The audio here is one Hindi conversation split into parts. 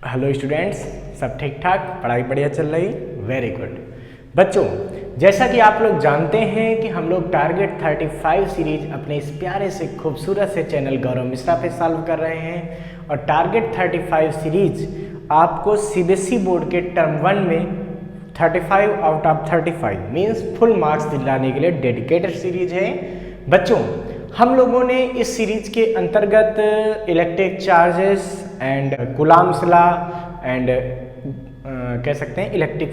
हेलो स्टूडेंट्स, सब ठीक ठाक, पढ़ाई बढ़िया चल रही? वेरी गुड बच्चों, जैसा कि आप लोग जानते हैं कि हम लोग टारगेट 35 सीरीज अपने इस प्यारे से खूबसूरत से चैनल गौरव मिश्रा पे सॉल्व कर रहे हैं। और टारगेट 35 सीरीज आपको सीबीएसई बोर्ड के टर्म 1 में 35 out of 35 means full marks दिलाने के लिए डेडिकेटेड सीरीज है। बच्चों, हम लोगों ने इस सीरीज के अंतर्गत electric charges and Coulomb's law and कह सकते हैं इलेक्ट्रिक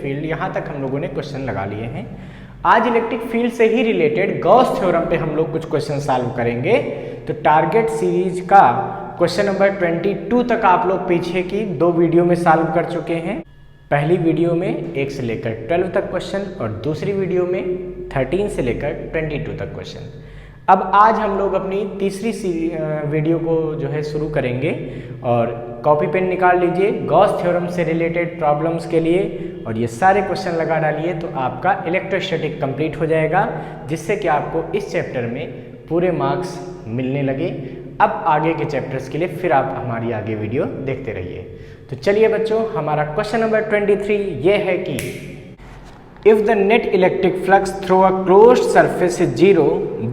फील्ड यहाँ तक हम लोगों ने क्वेश्चन लगा लिए हैं। आज इलेक्ट्रिक फील्ड से ही रिलेटेड गॉस थ्योरम पे हम लोग कुछ क्वेश्चन सॉल्व करेंगे। तो टारगेट सीरीज का क्वेश्चन नंबर 22 तक आप लोग पीछे की 2 वीडियो में सॉल्व कर चुके हैं। पहली वीडियो में 1 से लेकर 12 तक क्वेश्चन और दूसरी वीडियो में 13 से लेकर 22 तक क्वेश्चन। अब आज हम लोग अपनी तीसरी वीडियो को जो है शुरू करेंगे और कॉपी पेन निकाल लीजिए गॉस थ्योरम से रिलेटेड प्रॉब्लम्स के लिए और ये सारे क्वेश्चन लगा डालिए तो आपका इलेक्ट्रोस्टैटिक कंप्लीट हो जाएगा, जिससे कि आपको इस चैप्टर में पूरे मार्क्स मिलने लगे। अब आगे के चैप्टर्स के लिए फिर आप हमारी आगे वीडियो देखते रहिए। तो चलिए बच्चों, हमारा क्वेश्चन नंबर 23 ये है कि if the net electric flux through a closed surface is 0,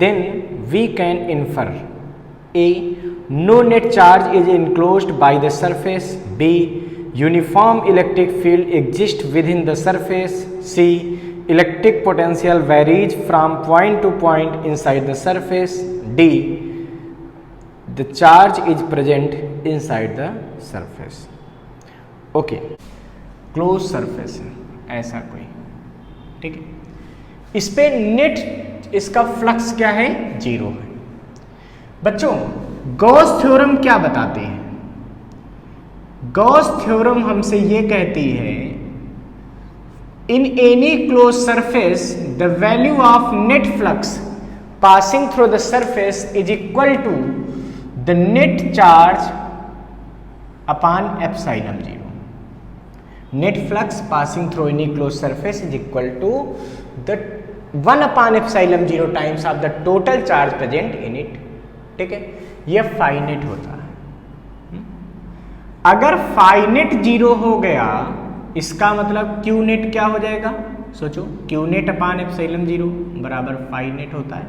then we can infer A. No net charge is enclosed by the surface. B. Uniform electric field exists within the surface. C. Electric potential varies from point to point inside the surface. D. The charge is present inside the surface. Okay. Closed surface ऐसा कोई, ठीक है। इस पे नेट इसका फ्लक्स क्या है? 0 है। बच्चों, गॉस थ्योरम क्या बताती है? गॉस थ्योरम हमसे ये कहती है in any close surface the value of net flux passing through the surface is equal to the net charge upon epsilon 0। Net flux passing through any close surface is equal to the 1 upon epsilon 0 times of the total charge present in it, ठीक है। यह फाइनेट होता है। अगर फाइनेट 0 हो गया इसका मतलब क्यू नेट क्या हो जाएगा? सोचो, क्यू नेट अपॉन एप्सिलॉन 0 बराबर फाइनेट होता है,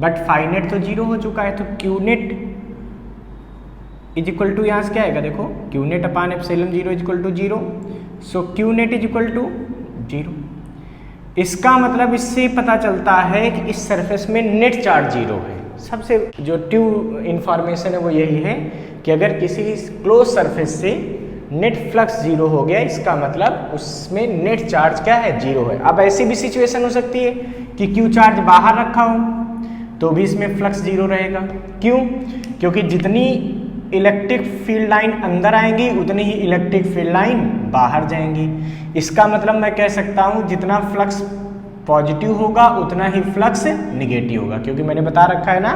बट फाइनेट तो 0 हो चुका है, तो Q net is equal to यहाँ से क्या आएगा? देखो, Q net upon epsilon 0 is equal to 0, so Q net is equal to 0। इसका मतलब इससे पता चलता है कि इस सरफेस में नेट चार्ज 0 है। सबसे जो ट्रू इंफॉर्मेशन है वो यही है कि अगर किसी क्लोज सरफेस से नेट फ्लक्स 0 हो गया, इसका मतलब उसमें नेट चार्ज क्या है? 0 है। अब ऐसी भी सिचुएशन हो सकती है कि क्यू चार्ज बाहर रखा हो तो भी इसमें फ्लक्स 0 रहेगा। क्यों? क्योंकि जितनी इलेक्ट्रिक फील्ड लाइन अंदर आएंगी उतनी ही इलेक्ट्रिक फील्ड लाइन बाहर जाएंगी। इसका मतलब मैं कह सकता हूँ जितना फ्लक्स पॉजिटिव होगा उतना ही फ्लक्स निगेटिव होगा, क्योंकि मैंने बता रखा है ना,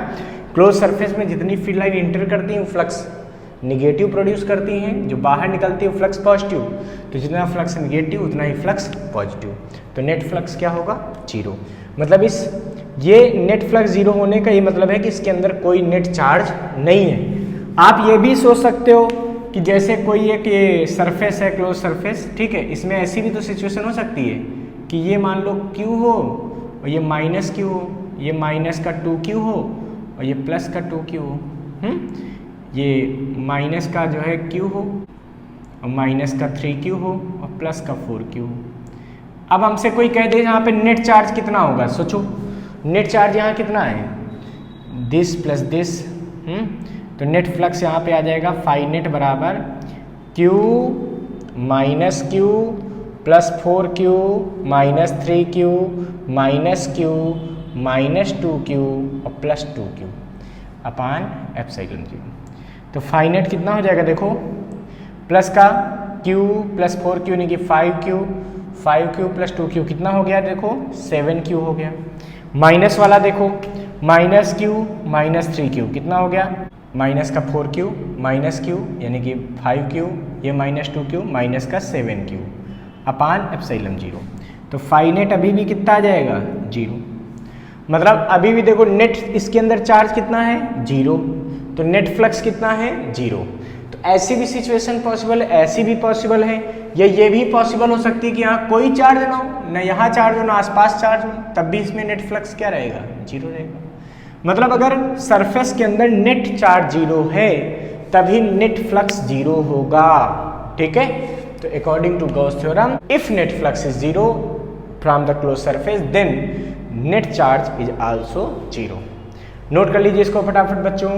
क्लोज सरफेस में जितनी फील्ड लाइन इंटर करती हैं फ्लक्स निगेटिव प्रोड्यूस करती हैं, जो बाहर निकलती है फ्लक्स पॉजिटिव। तो जितना फ्लक्स निगेटिव उतना ही फ्लक्स पॉजिटिव, तो नेट फ्लक्स क्या होगा? 0। मतलब ये नेट फ्लक्स 0 होने का ये मतलब है कि इसके अंदर कोई नेट चार्ज नहीं है। आप ये भी सोच सकते हो कि जैसे कोई एक ये सरफेस है, क्लोज सरफेस, ठीक है, इसमें ऐसी भी तो सिचुएशन हो सकती है कि ये मान लो Q हो और ये माइनस Q हो, ये माइनस का 2Q हो और ये प्लस का 2Q हो, ये माइनस का जो है Q हो और माइनस का 3Q हो और प्लस का 4Q हो। अब हमसे कोई कह दे यहाँ पे नेट चार्ज कितना होगा? सोचो, नेट चार्ज यहाँ कितना है? दिस प्लस दिस, तो नेट फ्लक्स यहाँ पे आ जाएगा फाइनेट बराबर Q minus Q plus 4Q minus 3Q minus Q minus 2Q और प्लस 2Q अपॉन एप्सिलॉन 0। तो फाइनेट कितना हो जाएगा? देखो, प्लस का Q प्लस 4Q यानी कि 5Q प्लस 2Q कितना हो गया? देखो 7Q हो गया। माइनस वाला देखो, माइनस Q माइनस 3Q कितना हो गया? माइनस का 4Q माइनस Q यानी कि 5Q, ये माइनस 2Q माइनस का 7Q अपॉन एप्सिलॉन 0। तो फाइनेट अभी भी कितना आ जाएगा? 0। मतलब अभी भी देखो नेट इसके अंदर चार्ज कितना है? 0। तो नेट फ्लक्स कितना है? 0। तो ऐसी भी सिचुएशन पॉसिबल है, ऐसी भी पॉसिबल है, या ये भी पॉसिबल हो सकती है कि यहाँ कोई चार्ज ना हो, ना यहाँ चार्ज हो ना आसपास चार्ज हो, तब भी इसमें नेट फ्लक्स क्या रहेगा, जीरो रहेगा। मतलब अगर सरफेस के अंदर नेट चार्ज जीरो है तभी नेट फ्लक्स जीरो होगा, ठीक है। तो according to Gauss theorem, if net flux is zero from the close surface then net charge is also zero. Note कर लीजिए इसको फटाफट बच्चों।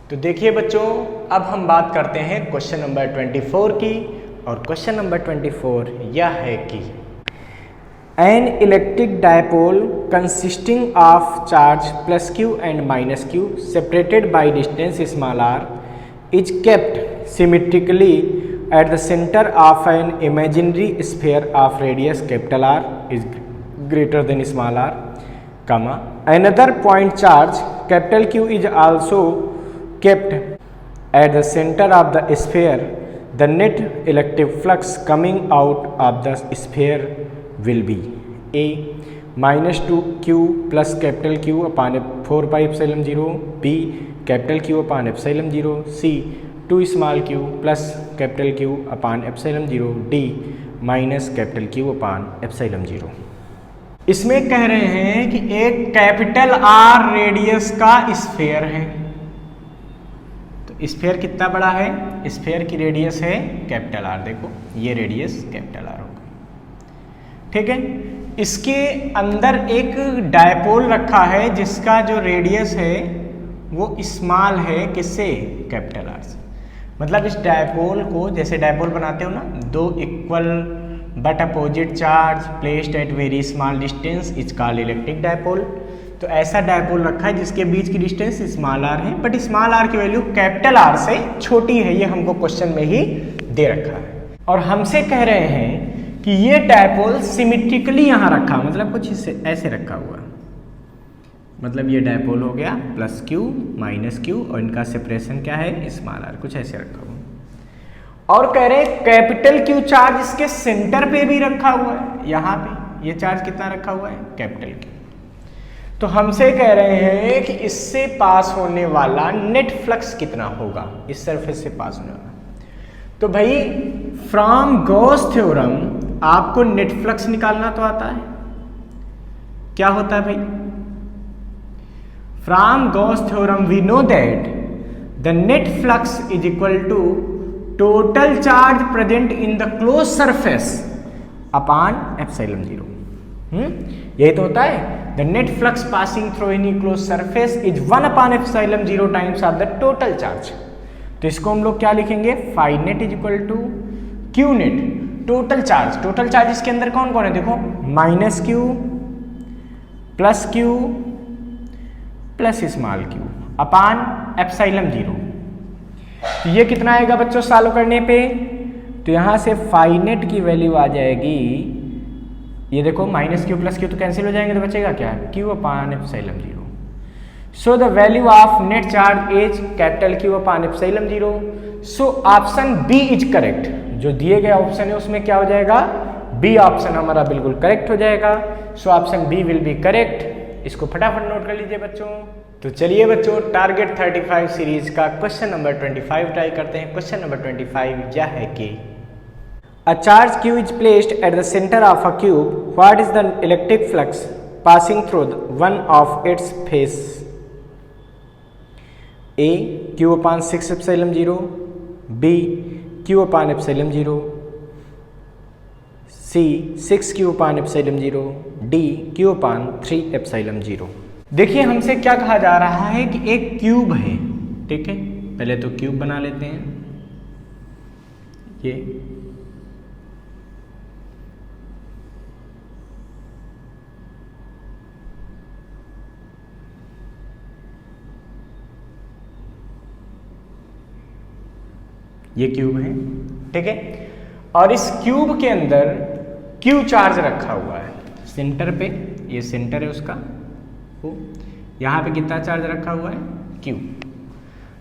तो देखिए बच्चों, अब हम बात करते हैं क्वेश्चन नंबर 24 की, और क्वेश्चन नंबर 24 यह है कि an electric dipole consisting of charge plus q and minus q separated by distance small r is kept symmetrically at the centre of an imaginary sphere of radius capital R is greater than small r, comma another point charge capital Q is also kept at the center of the sphere. The net electric flux coming out of the sphere will be A minus 2Q plus capital Q upon 4 pi epsilon 0, B capital Q upon epsilon 0, C 2 small q plus capital Q upon epsilon 0, D minus capital Q upon epsilon 0। इसमें कह रहे हैं कि एक कैपिटल आर रेडियस का स्फीयर है। तो स्फीयर कितना बड़ा है, स्फीयर की रेडियस है कैपिटल आर, देखो ये रेडियस कैपिटल आर होगा, ठीक है। इसके अंदर एक डायपोल रखा है जिसका जो रेडियस है वो स्मॉल है, किससे, कैपिटल आर से। मतलब इस डायपोल को, जैसे डायपोल बनाते हो ना, दो equal but opposite charge placed at very small distance is called electric dipole. तो ऐसा डायपोल रखा है जिसके बीच की डिस्टेंस स्मॉल आर है, बट स्मॉल आर की वैल्यू कैपिटल आर से छोटी है, ये हमको क्वेश्चन में ही दे रखा है। और हमसे कह रहे हैं कि ये डायपोल सिमेट्रिकली यहाँ रखा, मतलब कुछ ऐसे रखा हुआ, मतलब ये डायपोल हो गया प्लस क्यू माइनस क्यू और इनका सेपरेशन क्या है, स्मॉल आर, कुछ ऐसे रखा हुआ। और कह रहे हैं कैपिटल क्यू चार्ज इसके सेंटर पे भी रखा हुआ है, यहाँ पे ये चार्ज कितना रखा हुआ है, कैपिटल क्यू। तो हमसे कह रहे हैं कि इससे पास होने वाला नेट फ्लक्स कितना होगा, इस सरफेस से पास होने वाला। तो भाई फ्रॉम गॉस थ्योरम आपको नेट फ्लक्स निकालना तो आता है, क्या होता है भाई, from Gauss theorem we know that the net flux is equal to total charge present in the close surface upon epsilon 0। यही तो होता है, the net flux passing through any close surface is 1 upon epsilon 0 times of the total charge. तो इसको हम लोग क्या लिखेंगे, phi net is equal to Q net, total charge. Total charge इसके अंदर कौन कौन है, देखो minus Q plus Q plus small Q upon epsilon 0। तो ये कितना आएगा बच्चों सॉल्व करने पे, तो यहाँ से फाई नेट की वैल्यू आ जाएगी, ये देखो माइनस क्यू प्लस क्यू तो कैंसिल हो जाएंगे, तो बचेगा क्या, Q upon epsilon 0। So the value of net charge is capital Q upon epsilon 0। So option B is correct, जो दिए गए ऑप्शन है उसमें क्या हो जाएगा, बी ऑप्शन हमारा बिल्कुल करेक्ट हो जाएगा। So option B will be correct. इसको फटाफट नोट कर लीजिए बच्चों। तो चलिए बच्चों टारगेट 35 सीरीज का क्वेश्चन नंबर 25 ट्राई करते हैं। क्वेश्चन नंबर 25 यह है कि a charge q is placed at the centre of a cube, what is the electric flux passing through one of its face, a q upon 6 epsilon 0, b q upon epsilon 0, c 6q upon epsilon 0, d q upon 3 epsilon 0। देखिए हमसे क्या कहा जा रहा है कि एक क्यूब है, ठीक है, पहले तो क्यूब बना लेते हैं। ये क्यूब है, ठीक है, और इस क्यूब के अंदर क्यू चार्ज रखा हुआ है सेंटर पे, ये सेंटर है उसका, यहाँ पे कितना चार्ज रखा हुआ है, क्यू।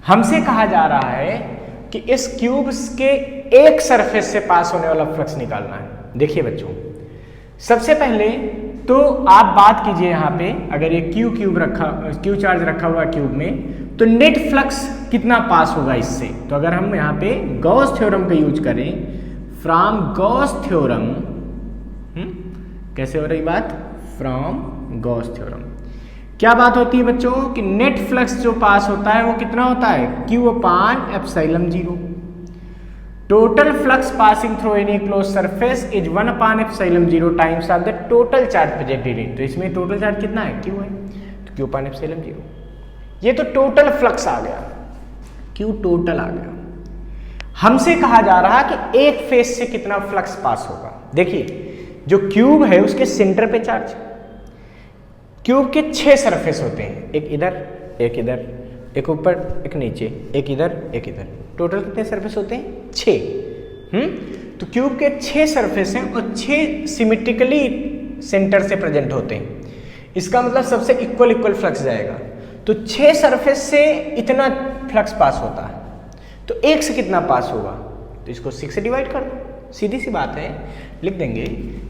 हमसे कहा जा रहा है कि इस क्यूब के एक सरफेस से पास होने वाला फ्लक्स निकालना है। देखिए बच्चों, सबसे पहले तो आप बात कीजिए यहाँ पे, अगर ये क्यू चार्ज रखा हुआ है क्यूब में, तो नेट फ्लक्स कितना पास होगा इससे। तो अगर हम यहाँ पे गॉस थ्योरम का यूज करें, फ्रॉम गॉस थ्योरम, कैसे हो रही बात, फ्रॉम गॉस थ्योरम क्या बात होती है बच्चों कि नेट फ्लक्स जो पास होता है वो कितना होता है, Q/ε0। Total flux passing through any close surface is 1/ε0 times of the total charge present in it. तो इसमें टोटल चार्ज कितना है, Q है, तो Q/ε0। ये तो टोटल फ्लक्स आ गया, Q टोटल आ गया। हमसे कहा जा रहा कि एक फेस से कितना फ्लक्स पास होगा। देखिए जो क्यूब है उसके सेंटर पे चार्ज, क्यूब के 6 सरफेस होते हैं, एक इधर, एक इधर, एक ऊपर, एक नीचे, एक इधर, एक इधर। टोटल कितने सरफेस होते हैं, 6। तो क्यूब के 6 सरफेस हैं और 6 सिमेट्रिकली सेंटर से प्रेजेंट होते हैं। इसका मतलब सबसे इक्वल फ्लक्स जाएगा। तो 6 सरफेस से इतना फ्लक्स पास होता है, तो एक से कितना पास होगा, तो इसको 6 से डिवाइड कर दो, सीधी सी बात है। लिख देंगे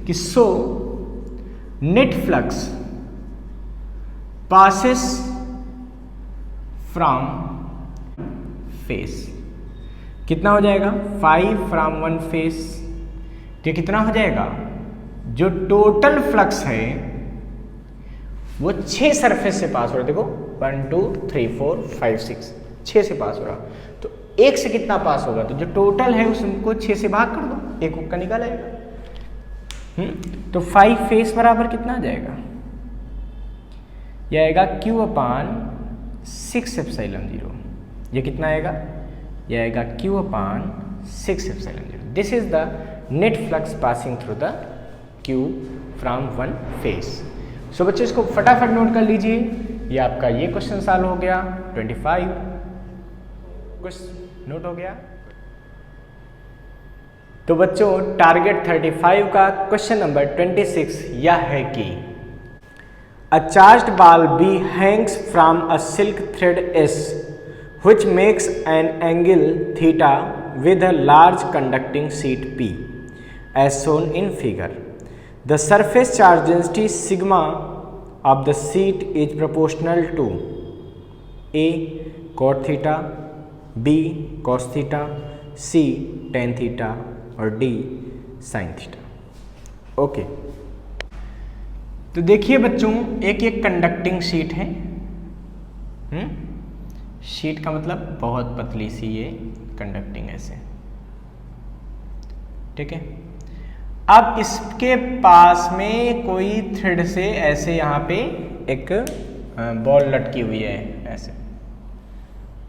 कि so net flux passes from face, कितना हो जाएगा 5 फ्रॉम 1 फेस। तो कितना हो जाएगा, जो टोटल फ्लक्स है वो 6 सरफेस से पास हो रहा है। देखो 1 2 3 4 5 6, 6 से पास हो रहा। तो एक से कितना पास होगा, तो जो टोटल है उसको 6 से भाग कर दो, एक का निकाल आएगा। तो 5 फेस बराबर कितना आ जाएगा, यह आएगा Q/6ε0। ये कितना आएगा, यह आएगा Q/6ε0। This is the net flux passing through the cube from 1 face. So बच्चों इसको फटाफट नोट कर लीजिए। ये आपका ये क्वेश्चन सॉल्व हो गया 25, कुछ नोट हो गया। तो बच्चों टारगेट 35 का क्वेश्चन नंबर 26 यह है कि A charged ball B hangs from a silk thread S, which makes an angle theta with a large conducting sheet P, as shown in figure. The surface charge density sigma of the sheet is proportional to A cot theta, B cos theta, C tan theta और D sin theta। ओके तो देखिए बच्चों एक कंडक्टिंग शीट है, शीट का मतलब बहुत पतली सी ये कंडक्टिंग ऐसे, ठीक है। अब इसके पास में कोई थ्रेड से ऐसे यहाँ पे एक बॉल लटकी हुई है ऐसे।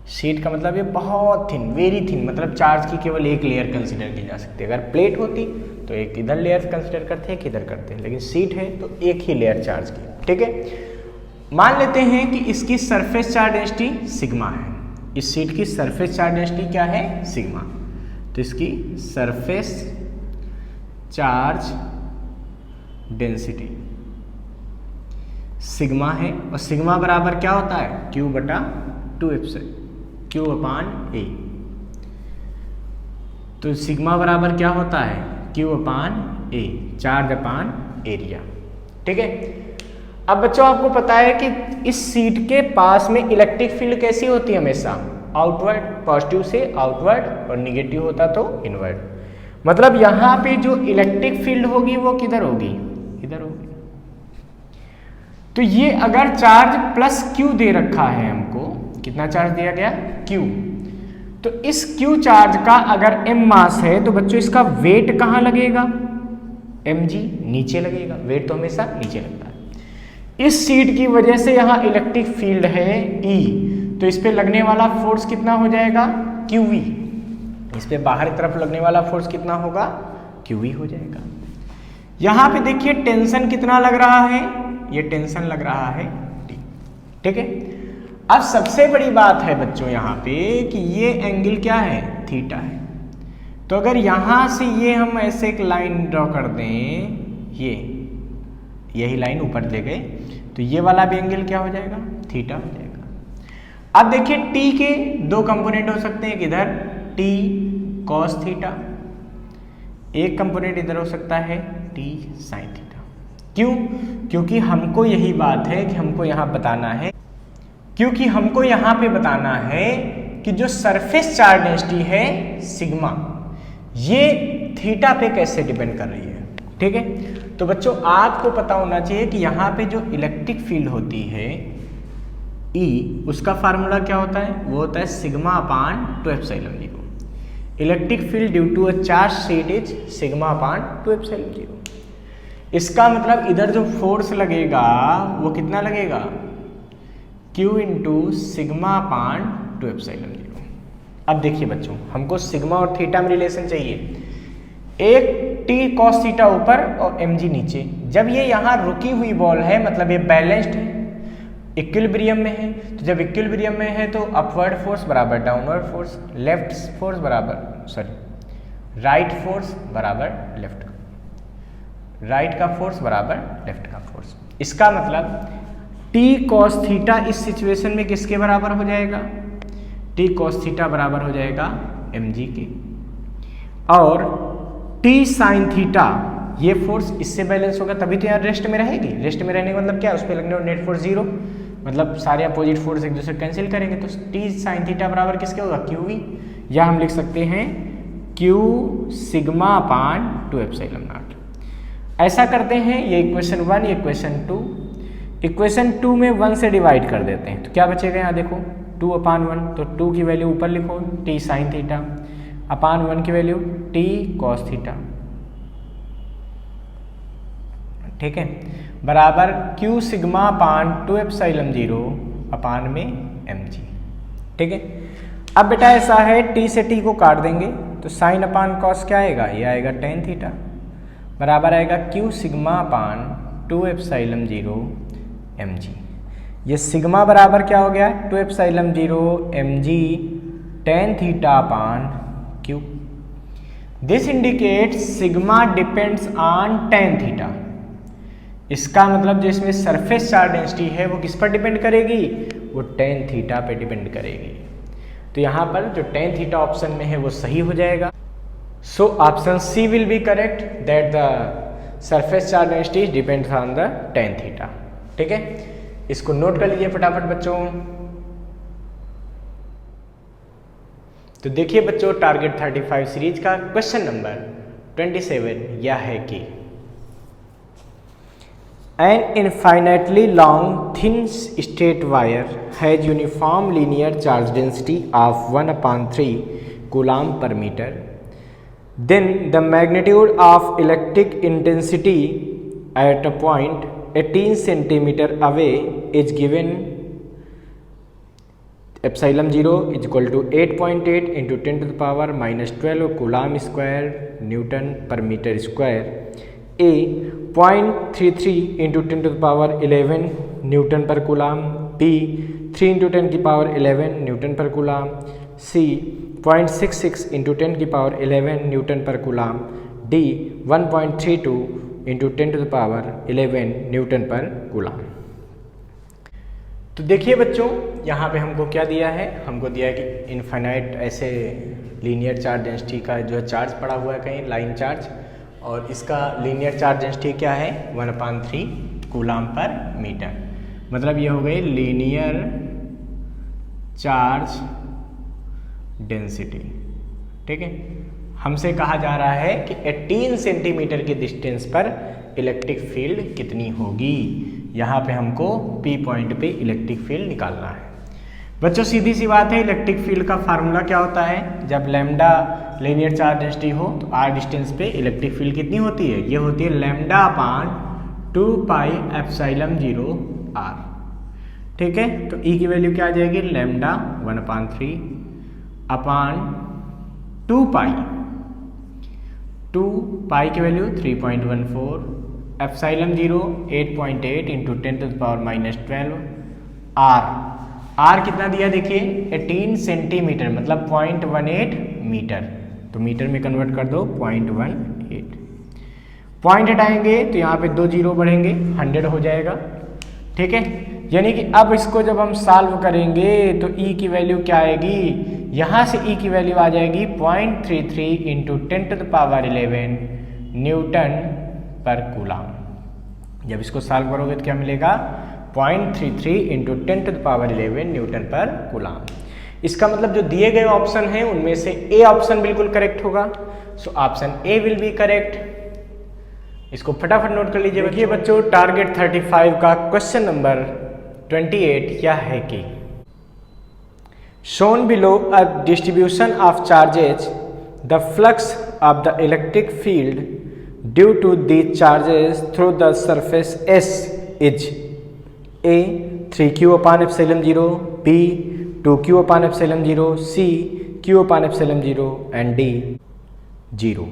शीट का मतलब ये बहुत थिन, वेरी थिन, मतलब चार्ज की केवल एक लेयर कंसिडर की जा सकती है। अगर प्लेट होती तो एक इधर लेयर कंसिडर करते, एक इधर करते हैं, लेकिन शीट है तो एक ही लेयर चार्ज की, ठीक है। मान लेते हैं कि इसकी सरफेस चार्ज डेंसिटी सिग्मा है। इस शीट की सरफेस चार्ज डेंसिटी क्या है, सिग्मा। तो इसकी सरफेस चार्ज डेंसिटी सिग्मा है, और सिग्मा बराबर क्या होता है, Q/A। तो सिग्मा बराबर क्या होता है, Q/A, चार्ज अपान एरिया, ठीक है। अब बच्चों आपको पता है कि इस शीट के पास में इलेक्ट्रिक फील्ड कैसी होती है, हमेशा आउटवर्ड, पॉजिटिव से आउटवर्ड, और निगेटिव होता तो इनवर्ड। मतलब यहाँ पे जो इलेक्ट्रिक फील्ड होगी वो किधर होगी, इधर होगी। तो ये अगर चार्ज +Q दे रखा है हमको, कितना चार्ज दिया गया, Q, तो इस Q चार्ज का अगर m मास है तो बच्चों इसका वेट कहाँ लगेगा, mg, नीचे लगेगा। वेट तो हमेशा नीचे लगता है। इस शीट की वजह से यहाँ इलेक्ट्रिक फील्ड है E, तो इस पे लगने वाला फोर्स कितना हो जाएगा, QV। इस पे बाहर की तरफ लगने वाला फोर्स कितना होगा, QV हो जाएगा। यहाँ पे देखिए टेंशन कितना लग रहा है, ये टेंशन लग रहा है T, ठीक है। अब सबसे बड़ी बात है बच्चों यहाँ पे कि ये एंगल क्या है, थीटा है। तो अगर यहाँ से ये हम ऐसे एक लाइन ड्रॉ कर दें, यही लाइन ऊपर ले गए, तो ये वाला भी एंगल क्या हो जाएगा, थीटा हो जाएगा। अब देखिए टी के 2 कंपोनेंट हो सकते हैं, इधर टी कॉस थीटा, एक कंपोनेंट इधर हो सकता है टी साइन थीटा। क्यों, क्योंकि हमको यही बात है कि हमको यहाँ बताना है क्योंकि हमको यहां पे बताना है कि जो सरफेस चार्ज डेंसिटी है सिग्मा, ये थीटा पे कैसे डिपेंड कर रही है। ठीक है, तो बच्चों आपको पता होना चाहिए कि यहाँ पे जो इलेक्ट्रिक फील्ड होती है E, उसका फार्मूला क्या होता है, वो होता है sigma upon 2 epsilon 0। Electric field due to a charge sheet is sigma upon 2 epsilon 0। इसका मतलब इधर जो फोर्स लगेगा वो कितना लगेगा, Q into sigma upon 2 epsilon 0। अब देखिए बच्चों, हमको सिग्मा और थीटा में रिलेशन चाहिए, एक T cos थीटा ऊपर और mg नीचे। जब ये यहाँ रुकी हुई बॉल है मतलब ये बैलेंस्ड है, इक्विलिब्रियम में है, तो जब इक्विलिब्रियम में है तो अपवर्ड फोर्स बराबर डाउनवर्ड फोर्स, लेफ्ट फोर्स बराबर राइट फोर्स बराबर लेफ्ट, राइट का फोर्स बराबर लेफ्ट का फोर्स। इसका मतलब T cos थीटा इस सिचुएशन में किसके बराबर हो जाएगा, T cos थीटा बराबर हो जाएगा mg के, और T sin थीटा ये फोर्स इससे बैलेंस होगा तभी तो यहाँ रेस्ट में रहेगी। रेस्ट में रहने का मतलब क्या है, उस पर लगने वाला नेट फोर्स 0, मतलब सारे अपोजिट फोर्स एक दूसरे कैंसिल करेंगे, तो T sin थीटा बराबर किसके होगा, QV, या हम लिख सकते हैं Q sigma upon 2 epsilon not. ऐसा करते हैं, ये इक्वेशन 1, ये इक्वेशन 2, इक्वेशन 2 में 1 से डिवाइड कर देते हैं तो क्या बचेगा, यहाँ देखो 2 अपान 1, तो 2 की वैल्यू ऊपर लिखो T sin थीटा अपान 1 की वैल्यू T cos थीटा, ठीक है, बराबर Q सिग्मा अपान 2 एप्सिलॉन 0 अपान में mg। ठीक है, अब बेटा ऐसा है T से T को काट देंगे तो साइन अपान कॉस क्या आएगा, ये आएगा tan थीटा, बराबर आएगा Q sigma upon 2 epsilon 0 mg। ये सिग्मा बराबर क्या हो गया, 2 epsilon 0 mg tan theta upon Q। This indicates sigma depends on tan theta. इसका मतलब जो इसमें सरफेस चार्ज डेंसिटी है वो किस पर डिपेंड करेगी, वो tan थीटा पे डिपेंड करेगी। तो यहाँ पर जो tan थीटा ऑप्शन में है वो सही हो जाएगा। So option C will be correct, that the surface charge density depends on the tan theta. ठीक है, इसको नोट कर लीजिए फटाफट बच्चों। तो देखिए बच्चों, टारगेट 35 सीरीज का क्वेश्चन नंबर 27 यह है कि An infinitely long thin straight wire has uniform linear charge density of 1/3 coulomb per meter. Then the magnitude of electric intensity at a point 18 centimeter away is given. Epsilon 0 is equal to 8.8 into 10 to the power minus 12 coulomb square Newton per meter square. A 0.33 into 10 to the power 11 newton per coulomb, B 3 into 10 की power 11 newton per coulomb, C 0.66 into 10 की power 11 newton per coulomb, D 1.32 into 10 to the power 11 newton per coulomb. तो देखिए बच्चों, यहाँ पे हमको क्या दिया है, हमको दिया है कि इनफाइनाइट ऐसे लीनियर चार्ज डेंसिटी का जो चार्ज पड़ा हुआ है कहीं लाइन चार्ज, और इसका लीनियर चार्ज डेंसिटी क्या है 1/3 कूलाम पर मीटर। मतलब ये हो गई लीनियर चार्ज डेंसिटी। ठीक है, हमसे कहा जा रहा है कि 18 सेंटीमीटर की डिस्टेंस पर इलेक्ट्रिक फील्ड कितनी होगी। यहाँ पे हमको P पॉइंट पे इलेक्ट्रिक फील्ड निकालना है। बच्चों सीधी सी बात है, इलेक्ट्रिक फील्ड का फार्मूला क्या होता है, जब लैम्डा लीनियर चार्ज डेंसिटी हो तो r डिस्टेंस पे इलेक्ट्रिक फील्ड कितनी होती है, ये होती है लैम्डा अपान 2 पाई एप्सिलॉन 0 r। ठीक है, तो E की वैल्यू क्या आ जाएगी, लैम्डा 1/3 अपान 2 पाई की value 3.14, epsilon 0 8.8 into 10 to the power minus 12 r कितना दिया देखिए 18 सेंटीमीटर मतलब 0.18 मीटर, तो मीटर में कन्वर्ट कर दो 0.18। पॉइंट हटाएंगे तो यहाँ पे 2 जीरो बढ़ेंगे 100 हो जाएगा। ठीक है, यानी कि अब इसको जब हम सॉल्व करेंगे तो E की वैल्यू क्या आएगी, यहाँ से E की वैल्यू आ जाएगी 0.33 into 10 to the power 11 newton per coulomb. जब इसको सॉल्व करोगे तो क्या मिलेगा 0.33 इंटू 10⁻11 न्यूटन पर कूलाम। इसका मतलब जो दिए गए ऑप्शन हैं उनमें से ए ऑप्शन बिल्कुल करेक्ट होगा। So option A will be correct. इसको फटाफट नोट कर लीजिए। देखिए बच्चों, टारगेट 35 का क्वेश्चन नंबर 28 क्या है कि shown below a distribution of charges, the flux of the electric field due to the charges through the surface S is A 3q upon epsilon 0, B 2q upon epsilon 0, C q upon epsilon 0 and D 0।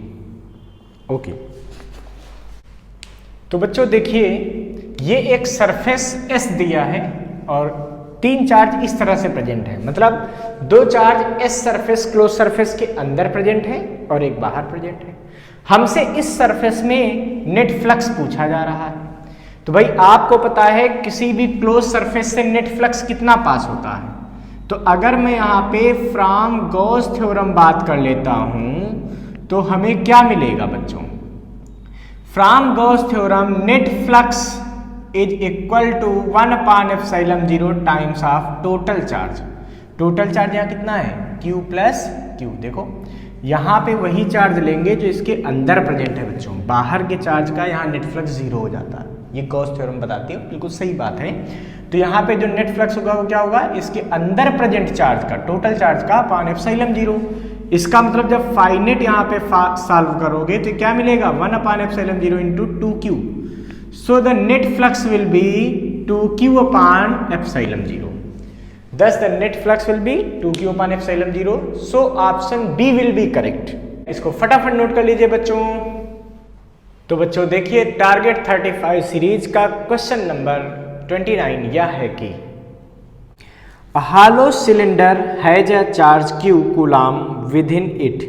Okay, तो बच्चों देखिए ये एक सरफेस S दिया है और 3 चार्ज इस तरह से प्रेजेंट है, मतलब 2 charge S surface close surface के अंदर प्रेजेंट है और एक बाहर प्रेजेंट है। हमसे इस सरफेस में नेट फ्लक्स पूछा जा रहा है। तो भाई आपको पता है किसी भी क्लोज सरफेस से नेट फ्लक्स कितना पास होता है। तो अगर मैं यहाँ पे फ्रॉम गॉस थ्योरम बात कर लेता हूं तो हमें क्या मिलेगा बच्चों? From Gauss theorem net flux is equal to 1/ε0 times of total charge. Total charge यहाँ कितना है? Q plus Q। देखो यहाँ पे वही चार्ज लेंगे जो इसके अंदर प्रेजेंट है बच्चों, बाहर के चार्ज का यहाँ नेट फ्लक्स 0 हो जाता है। ये गॉस थ्योरम बताती है, बिल्कुल सही बात है। तो यहाँ पे जो नेट फ्लक्स होगा वो क्या होगा? इसके अंदर प्रेजेंट चार्ज का, टोटल चार्ज का अपॉन ε0। इसका मतलब जब फाइनेट यहाँ पे सॉल्व करोगे तो क्या मिलेगा? 1/ε0 into 2Q। So the net flux will be 2q upon epsilon 0. Thus the net flux will be 2q upon epsilon 0. So option B will be correct. इसको फटाफट नोट कर लीजिए बच्चों। तो बच्चों देखिए टारगेट 35 सीरीज का क्वेश्चन नंबर 29 यह है कि a hollow cylinder has a charge q coulomb within it.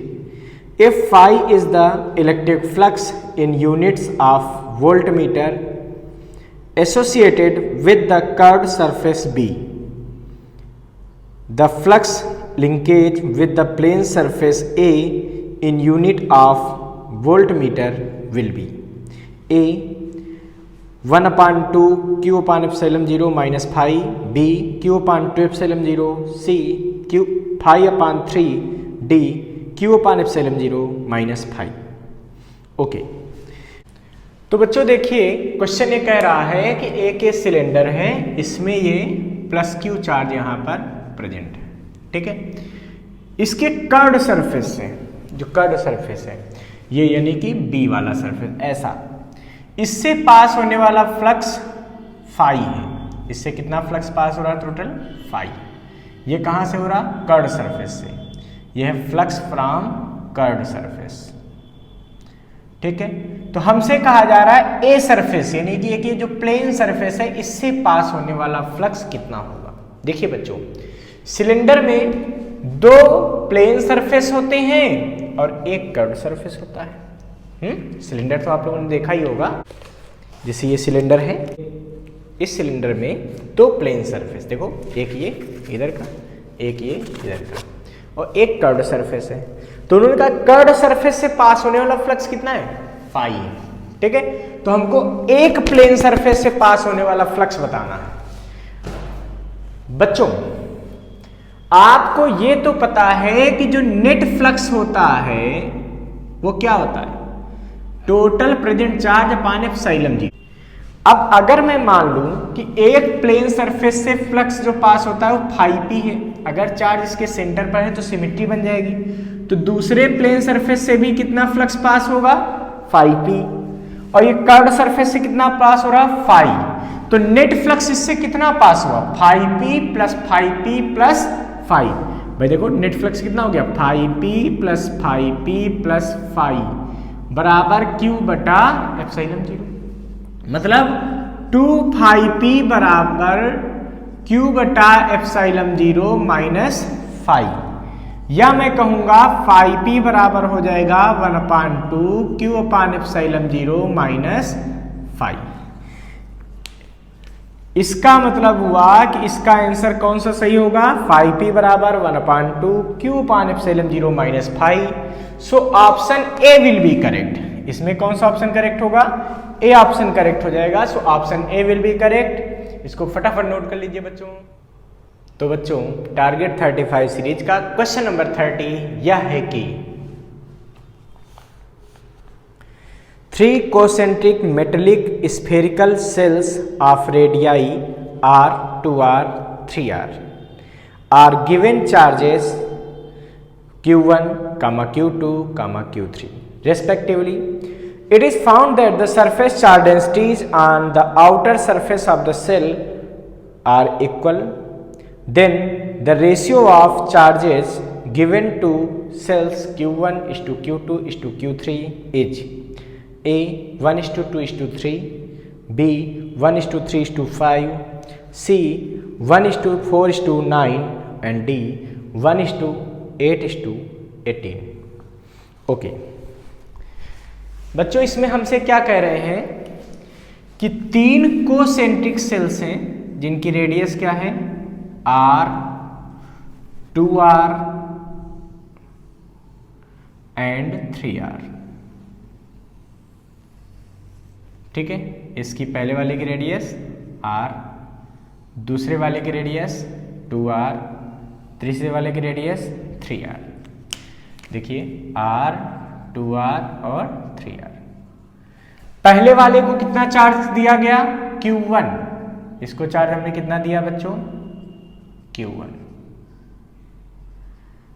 If phi is the electric flux in units of voltmeter associated with the curved surface B, the flux linkage with the plane surface A in unit of voltmeter will be A 1/2 q upon epsilon 0 minus phi, B q upon 2 epsilon 0, C q phi upon 3, D q upon epsilon 0 minus phi। Okay, तो बच्चों देखिए क्वेश्चन ये कह रहा है कि एक ये सिलेंडर है, इसमें ये प्लस क्यू चार्ज यहाँ पर प्रेजेंट है, ठीक है। इसके कर्ड सरफेस से, जो कर्ड सरफेस है ये यानी कि बी वाला सरफेस, ऐसा इससे पास होने वाला फ्लक्स फाई है। इससे कितना फ्लक्स पास हो रहा है? Total phi. ये कहाँ से हो रहा? कर्ड सरफेस से। यह है फ्लक्स फ्रॉम कर्ड सरफेस, ठीक है। तो हमसे कहा जा रहा है ए सरफेस यानी कि ये जो प्लेन सरफेस है इससे पास होने वाला फ्लक्स कितना होगा। देखिए बच्चों, सिलेंडर में 2 प्लेन सरफेस होते हैं और एक कर्व सरफेस होता है। सिलेंडर तो आप लोगों ने देखा ही होगा। जैसे ये सिलेंडर है, इस सिलेंडर में 2 प्लेन सरफेस, देखो एक ये इधर का, एक ये इधर का, और एक कर्व्ड सरफेस है। तो उन्होंने कहा कर्व्ड सरफेस से पास होने वाला फ्लक्स कितना है? फाई है, ठीक है। तो हमको एक प्लेन सरफेस से पास होने वाला फ्लक्स बताना है। बच्चों आपको ये तो पता है कि जो नेट फ्लक्स होता है वो क्या होता है? Total present charge upon epsilon जी। अब अगर मैं मान लूं कि एक प्लेन सरफेस से फ्लक्स जो पास होता है वो फाई पी है, अगर चार्ज इसके सेंटर पर है तो सिमेट्री बन जाएगी। तो दूसरे प्लेन सरफेस से भी कितना फ्लक्स पास होगा? Phi P. और ये कर्व्ड सरफेस से कितना पास हो रहा? फाई। तो नेट फ्लक्स इससे कितना पास हुआ? Phi P plus phi P plus phi. भाई देखो नेट फ्लक्स कितना हो गया? Phi P plus phi P plus phi बराबर क्यू बटा एप्सिलॉन जीरो। मतलब 2 फाई पी बराबर क्यू बटा एप्सिलॉन जीरो माइनस फाई, या मैं कहूंगा फाई पी बराबर हो जाएगा 1/2 Q upon epsilon zero minus phi. इसका मतलब हुआ कि इसका आंसर कौन सा सही होगा? फाई पी बराबर 1/2 Q upon epsilon zero minus phi. So option A will be correct. इसमें कौन सा ऑप्शन करेक्ट होगा? ए ऑप्शन करेक्ट हो जाएगा। So option A will be correct. इसको फटाफट नोट कर लीजिए बच्चों। तो बच्चों टारगेट 35 सीरीज का क्वेश्चन नंबर 30 यह है कि 3 concentric metallic spherical cells of radii r, 2r, 3r are given charges q1, q2, q3 respectively. It is found that the surface charge densities on the outer surface of the cell are equal. Then the ratio of charges given to cells q1 is to q2 is to q3 is a 1:2:3, b 1:3:5, c 1:4:9 and d 1:8:18. Okay बच्चों, इसमें हमसे क्या कह रहे हैं कि 3 कोसेंट्रिक सेल्स हैं जिनकी रेडियस क्या है r, 2r एंड 3r। ठीक है, इसकी पहले वाले की रेडियस r, दूसरे वाले की रेडियस 2r, तीसरे वाले की रेडियस 3r। देखिए r, 2r और 3r। पहले वाले को कितना चार्ज दिया गया q1, इसको चार्ज हमने कितना दिया बच्चों q1।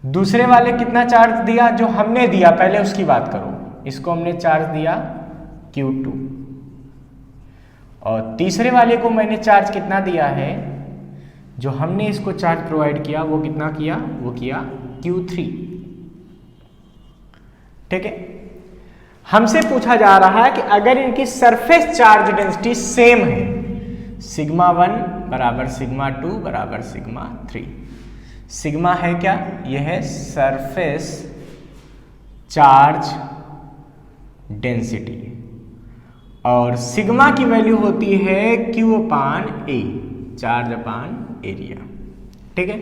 दूसरे वाले कितना चार्ज दिया जो हमने दिया, पहले उसकी बात करो, इसको हमने चार्ज दिया q2। और तीसरे वाले को मैंने चार्ज कितना दिया है, जो हमने इसको चार्ज प्रोवाइड किया वो कितना किया, वो किया q3। ठीक है, हमसे पूछा जा रहा है कि अगर इनकी सरफेस चार्ज डेंसिटी सेम है, सिग्मा 1 बराबर सिग्मा 2 बराबर सिग्मा 3। सिग्मा है क्या, यह है सरफेस चार्ज डेंसिटी और सिग्मा की वैल्यू होती है Q upon A, charge upon area. ठीक है,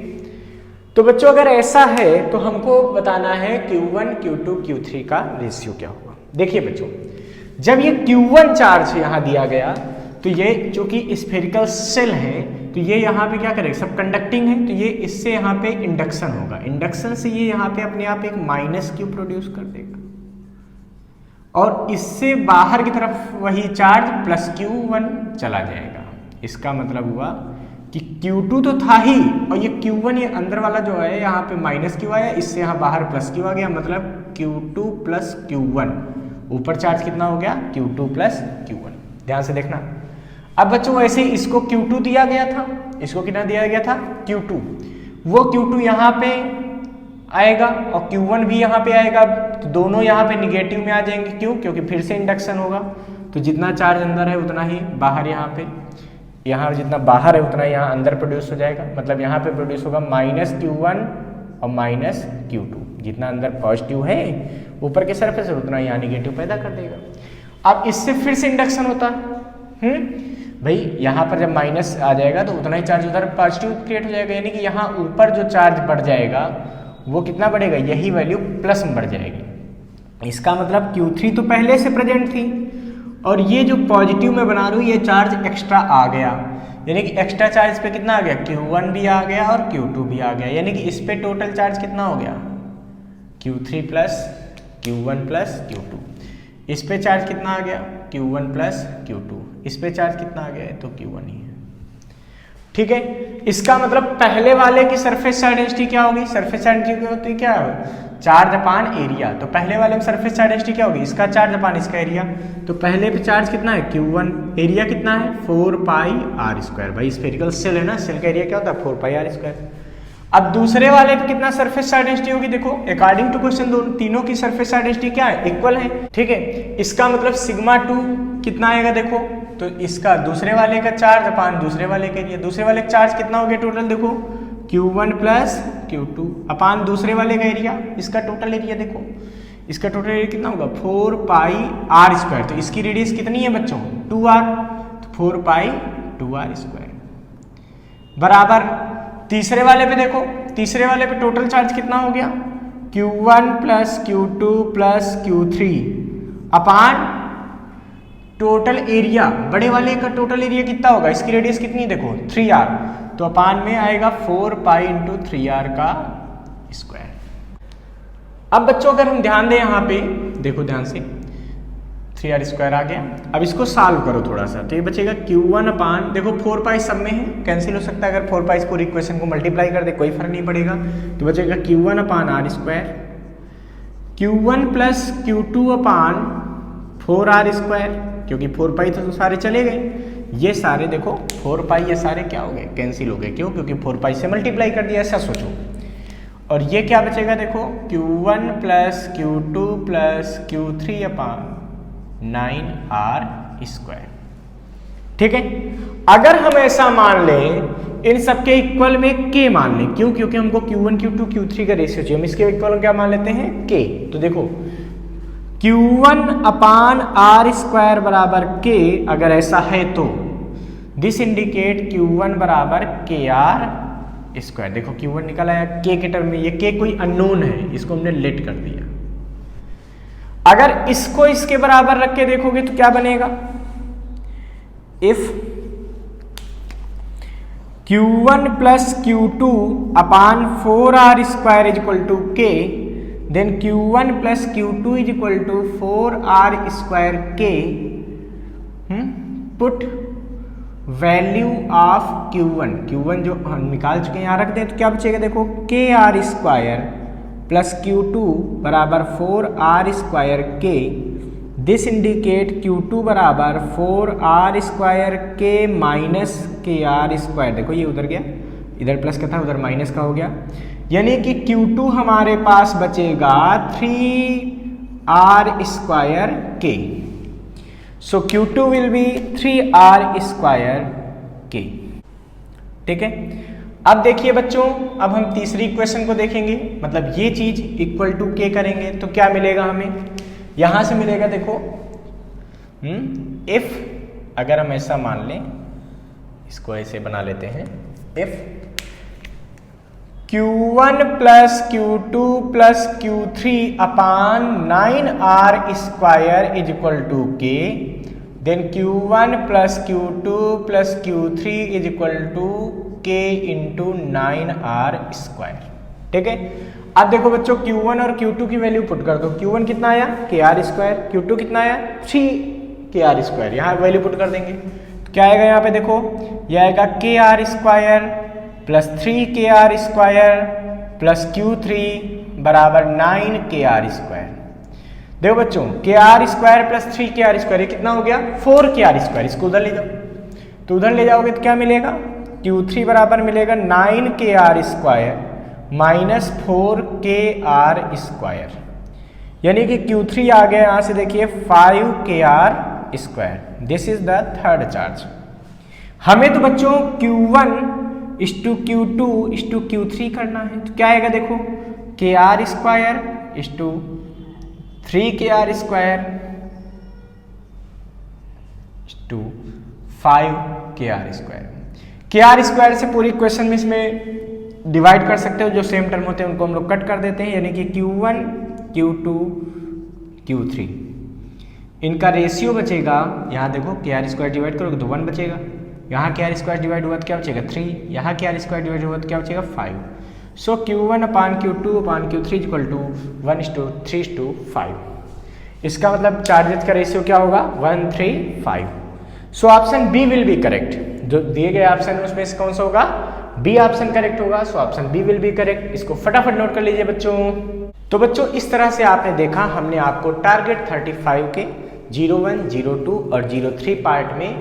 तो बच्चों अगर ऐसा है तो हमको बताना है Q1, Q2, Q3 का रेशियो क्या होगा। देखिए बच्चों, जब ये Q1 चार्ज यहाँ दिया गया तो ये चूंकि स्फेरिकल सेल है तो ये यहाँ पे क्या करेगा, सब कंडक्टिंग है, तो ये इससे यहाँ पे इंडक्शन होगा। इंडक्शन से ये यहाँ पे अपने आप एक -Q प्रोड्यूस कर देगा और इससे बाहर की तरफ वही चार्ज +Q1 चला जाएगा। इसका मतलब हुआ कि Q2 तो था ही और ये Q1, ये अंदर वाला जो है यहाँ पे -Q आया, इससे यहाँ बाहर +Q आ गया, मतलब Q2 + Q1। ऊपर चार्ज कितना हो गया Q2 + Q1। ध्यान से देखना। अब बच्चों वैसे इसको Q2 दिया गया था, इसको कितना दिया गया था Q2, वो Q2 यहाँ पे आएगा और Q1 भी यहाँ पे आएगा, तो दोनों यहाँ पे निगेटिव में आ जाएंगे। क्यों, क्योंकि फिर से इंडक्शन होगा, तो जितना चार्ज अंदर है उतना ही बाहर यहाँ पे, यहाँ जितना बाहर है उतना यहाँ अंदर प्रोड्यूस हो जाएगा। मतलब यहाँ पे प्रोड्यूस होगा -Q1 और -Q2। जितना अंदर पॉजिटिव है ऊपर के सरफेस है उतना यहाँ निगेटिव पैदा कर देगा। अब इससे फिर से इंडक्शन होता है भाई, यहाँ पर जब माइनस आ जाएगा तो उतना ही चार्ज उधर पॉजिटिव क्रिएट हो जाएगा, यानी कि यहाँ ऊपर जो चार्ज बढ़ जाएगा वो कितना बढ़ेगा, यही वैल्यू प्लस में बढ़ जाएगी। इसका मतलब Q3 तो पहले से प्रेजेंट थी और ये जो पॉजिटिव में बना रहा हूँ ये चार्ज एक्स्ट्रा आ गया, यानी कि एक्स्ट्रा चार्ज पे कितना आ गया, Q1 भी आ गया और Q2 भी आ गया, यानी कि इस पे टोटल चार्ज कितना हो गया Q3 + Q1 + Q2। इस पे चार्ज कितना आ गया Q1 + Q2। इस पे चार्ज कितना आ गया है, तो Q1 ही है। ठीक है, इसका मतलब पहले वाले की सरफेस चार्ज डेंसिटी क्या होगी, सरफेस चार्ज डेंसिटी होती क्या है, चार्ज अपान एरिया। तो पहले वाले में सरफेस चार्ज डेंसिटी क्या होगी, इसका चार्ज अपान इसका एरिया। तो पहले पे चार्ज कितना है Q1, एरिया कितना है 4πr²। भाई स्फेरिकल सेल है ना, सेल का एरिया क्या होता है 4πr²। अब दूसरे वाले पे कितना सरफेस चार्ज डेंसिटी होगी, देखो अकॉर्डिंग टू क्वेश्चन तीनों की सरफेस चार्ज डेंसिटी क्या है, इक्वल है। ठीक है, इसका मतलब σ2 कितना आएगा, देखो तो इसका दूसरे वाले का चार्ज अपान दूसरे वाले का एरिया। दूसरे वाले का चार्ज कितना हो गया टोटल, देखो Q1 + Q2 अपान दूसरे वाले का एरिया। इसका टोटल एरिया देखो, इसका टोटल एरिया कितना होगा 4πr²। तो इसकी रेडियस कितनी है बच्चों 2r, तो 4π2r² बराबर तीसरे वाले पे देखो, तीसरे वाले पे टोटल चार्ज कितना हो गया Q1 + Q2 + Q3 अपान टोटल एरिया, बड़े वाले का टोटल एरिया कितना होगा, इसकी रेडियस कितनी है देखो 3r, तो अपान में आएगा 4 पाई इंटू 3r का स्क्वायर। अब बच्चों अगर हम ध्यान दें यहाँ पे देखो ध्यान से 3r स्क्वायर आ गया। अब इसको सॉल्व करो थोड़ा सा, तो ये बचेगा Q1 अपान, देखो 4 पाई सब में है, कैंसिल हो सकता है, अगर 4 पाई इस पूरी इक्वेशन को मल्टीप्लाई कर दे कोई फर्क नहीं पड़ेगा, तो बचेगा Q1 अपान r square, Q1 plus Q2 upon 4r square, क्योंकि 4 पाई तो सारे चले गए, ये सारे देखो 4 पाई ये सारे क्या हो गए, कैंसिल हो गए, क्यों, क्योंकि 4 पाई से मल्टीप्लाई कर दिया, ऐसा सोचो। और ये क्या बचेगा देखो Q1 plus Q2 plus Q3 upon 9r square. ठीक है, अगर हम ऐसा मान लें इन सबके इक्वल में k मान लें, क्यों, क्योंकि हमको Q1 Q2 Q3 का रेशियो चाहिए, हम इसके इक्वल क्या मान लेते हैं k, तो देखो Q1 अपान r स्क्वायर बराबर k, अगर ऐसा है तो दिस इंडिकेट Q1 बराबर KR स्क्वायर। देखो Q1 निकल आया k के टर्म में, ये k कोई अननोन है, इसको हमने लेट कर दिया। अगर इसको इसके बराबर रख के देखोगे तो क्या बनेगा, if Q1 plus Q2 upon 4r square is equal to k, then Q1 plus Q2 is equal to 4r square k, put value of Q1 जो हम निकाल चुके हैं यहाँ रख दें, तो क्या बचेगा देखो KR स्क्वायर प्लस Q2 बराबर 4r square k, this indicate Q2 बराबर 4r square k minus KR square. देखो ये उधर गया, इधर प्लस का था उधर माइनस का हो गया, यानी कि Q2 हमारे पास बचेगा 3r square k, so Q2 will be 3r square k। ठीक है, अब देखिए बच्चों, अब हम तीसरी इक्वेशन को देखेंगे, मतलब ये चीज इक्वल टू k करेंगे तो क्या मिलेगा हमें, यहां से मिलेगा देखो इफ, अगर हम ऐसा मान लें, इसको ऐसे बना लेते हैं, if Q1 plus Q2 plus Q3 upon 9r square is equal to k, then Q1 plus Q2 plus Q3 is equal to k into 9r square. ठीक है, अब देखो बच्चों Q1 और Q2 की वैल्यू पुट कर दो, Q1 कितना आया KR स्क्वायर, Q2 कितना आया 3KR स्क्वायर, यहाँ वैल्यू पुट कर देंगे तो क्या आएगा, यहाँ पे देखो ये आएगा KR square plus 3KR square plus Q3 बराबर 9KR स्क्वायर। देखो बच्चों KR square plus 3KR square, ये कितना हो गया 4KR स्क्वायर, इसको उधर ले जाओ, तो उधर ले जाओगे तो क्या मिलेगा, Q3 बराबर मिलेगा 9KR square minus 4KR square, यानी कि Q3 आ गया यहाँ से देखिए 5KR square. This is the third charge. हमें तो बच्चों Q1 इस टू Q2 इस टू Q3 करना है, तो क्या आएगा देखो KR square is to 3KR square is to 5KR square. KR square से पूरी इक्वेशन में इसमें डिवाइड कर सकते हो, जो सेम टर्म होते हैं उनको हम लोग कट कर देते हैं, यानी कि Q1 Q2 Q3 इनका रेशियो बचेगा, यहाँ देखो KR स्क्वायर डिवाइड करोगे तो 1 बचेगा, यहाँ KR स्क्वायर डिवाइड हुआ तो क्या बचेगा 3, यहाँ KR स्क्वायर डिवाइड हुआ तो क्या बचेगा 5। So Q1 upon Q2 upon Q3 equal to 1:3:5। इसका मतलब चार्जेस का रेशियो क्या होगा 1:3:5। So option B will be correct, जो दिए गए ऑप्शन है उसमें से कौन सा होगा, बी ऑप्शन करेक्ट होगा। So option B will be correct, इसको फटाफट नोट कर लीजिए बच्चों। तो बच्चों इस तरह से आपने देखा, हमने आपको टारगेट 35 के 01, 02 और 03 पार्ट में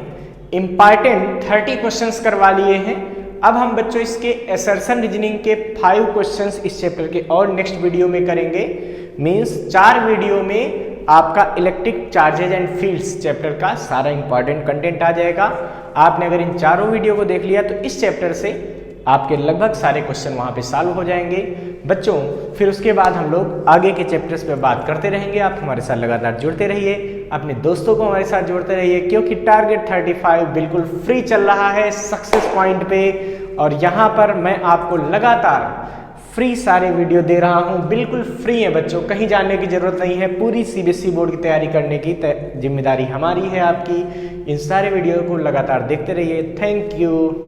इम्पॉर्टेंट 30 क्वेश्चंस करवा लिए हैं। अब हम बच्चों इसके असर्शन रीजनिंग के 5 क्वेश्चंस इस चैप्टर के और नेक्स्ट वीडियो में करेंगे। मींस 4 वीडियो में आपका electric charges and fields chapter का सारा इंपॉर्टेंट कंटेंट आ जाएगा। आपने अगर इन चारों वीडियो को देख लिया तो इस चैप्टर से आपके लगभग सारे क्वेश्चन वहाँ पे सॉल्व हो जाएंगे बच्चों। फिर उसके बाद हम लोग आगे के चैप्टर्स पे बात करते रहेंगे। आप हमारे साथ लगातार जुड़ते रहिए, अपने दोस्तों को हमारे साथ जोड़ते रहिए, क्योंकि टारगेट 35 बिल्कुल फ्री चल रहा है सक्सेस पॉइंट पे। और यहाँ पर मैं आपको लगातार फ्री सारे वीडियो दे रहा हूं, बिल्कुल फ्री है बच्चों, कहीं जाने की जरूरत नहीं है। पूरी सीबीएसई बोर्ड की तैयारी करने की जिम्मेदारी हमारी है आपकी। इन सारे वीडियो को लगातार देखते रहिए। Thank you.